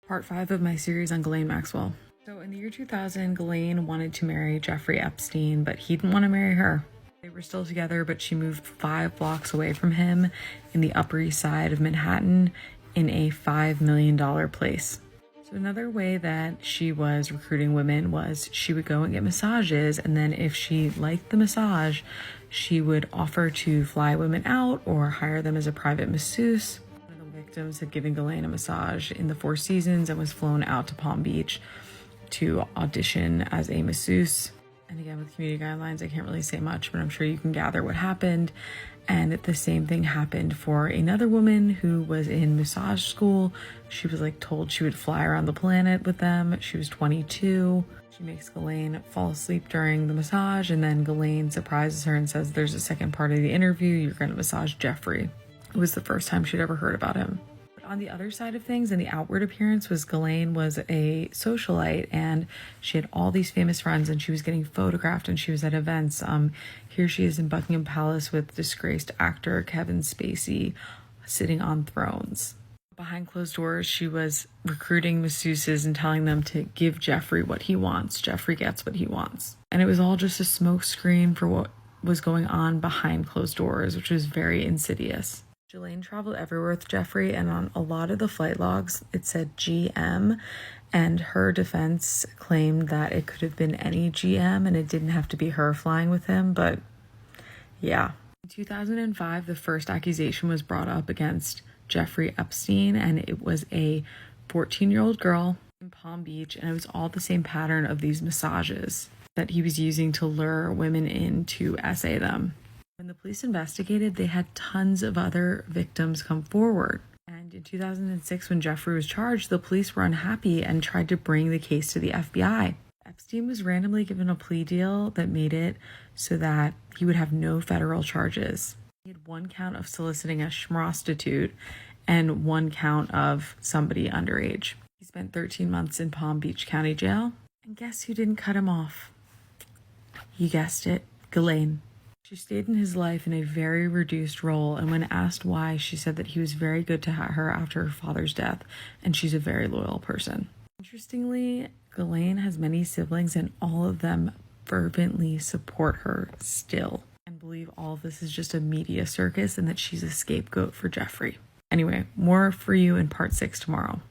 Part 5 of my series on Ghislaine Maxwell. So in the year 2000, Ghislaine wanted to marry Jeffrey Epstein, but he didn't want to marry her. They were still together, but she moved 5 blocks away from him in the Upper East Side of Manhattan in a $5 million place. So another way that she was recruiting women was she would go and get massages, and then if she liked the massage, she would offer to fly women out or hire them as a private masseuse. One of the victims had given Ghislaine a massage in the Four Seasons and was flown out to Palm Beach to audition as a masseuse. And again, with community guidelines, I can't really say much, but I'm sure you can gather what happened. And the same thing happened for another woman who was in massage school. She was told she would fly around the planet with them. She was 22. She makes Ghislaine fall asleep during the massage, and then Ghislaine surprises her and says, "There's a second part of the interview. You're going to massage Jeffrey." It was the first time she'd ever heard about him. On the other side of things, and the outward appearance, was Ghislaine was a socialite, and she had all these famous friends, and she was getting photographed, and she was at events. Here she is in Buckingham Palace with disgraced actor Kevin Spacey sitting on thrones. Behind closed doors, she was recruiting masseuses and telling them to give Jeffrey what he wants. Jeffrey gets what he wants. And it was all just a smoke screen for what was going on behind closed doors, which was very insidious. Ghislaine traveled everywhere with Jeffrey, and on a lot of the flight logs, it said GM, and her defense claimed that it could have been any GM and it didn't have to be her flying with him, but yeah. In 2005, the first accusation was brought up against Jeffrey Epstein, and it was a 14-year-old girl in Palm Beach, and it was all the same pattern of these massages that he was using to lure women in to essay them. When the police investigated, they had tons of other victims come forward. And in 2006, when Jeffrey was charged, the police were unhappy and tried to bring the case to the FBI. Epstein was randomly given a plea deal that made it so that he would have no federal charges. He had 1 count of soliciting a schmostitute and 1 count of somebody underage. He spent 13 months in Palm Beach County Jail. And guess who didn't cut him off? You guessed it, Ghislaine. She stayed in his life in a very reduced role, and when asked why, she said that he was very good to her after her father's death, and she's a very loyal person. Interestingly, Ghislaine has many siblings, and all of them fervently support her still and believe all of this is just a media circus and that she's a scapegoat for Jeffrey. Anyway, more for you in part 6 tomorrow.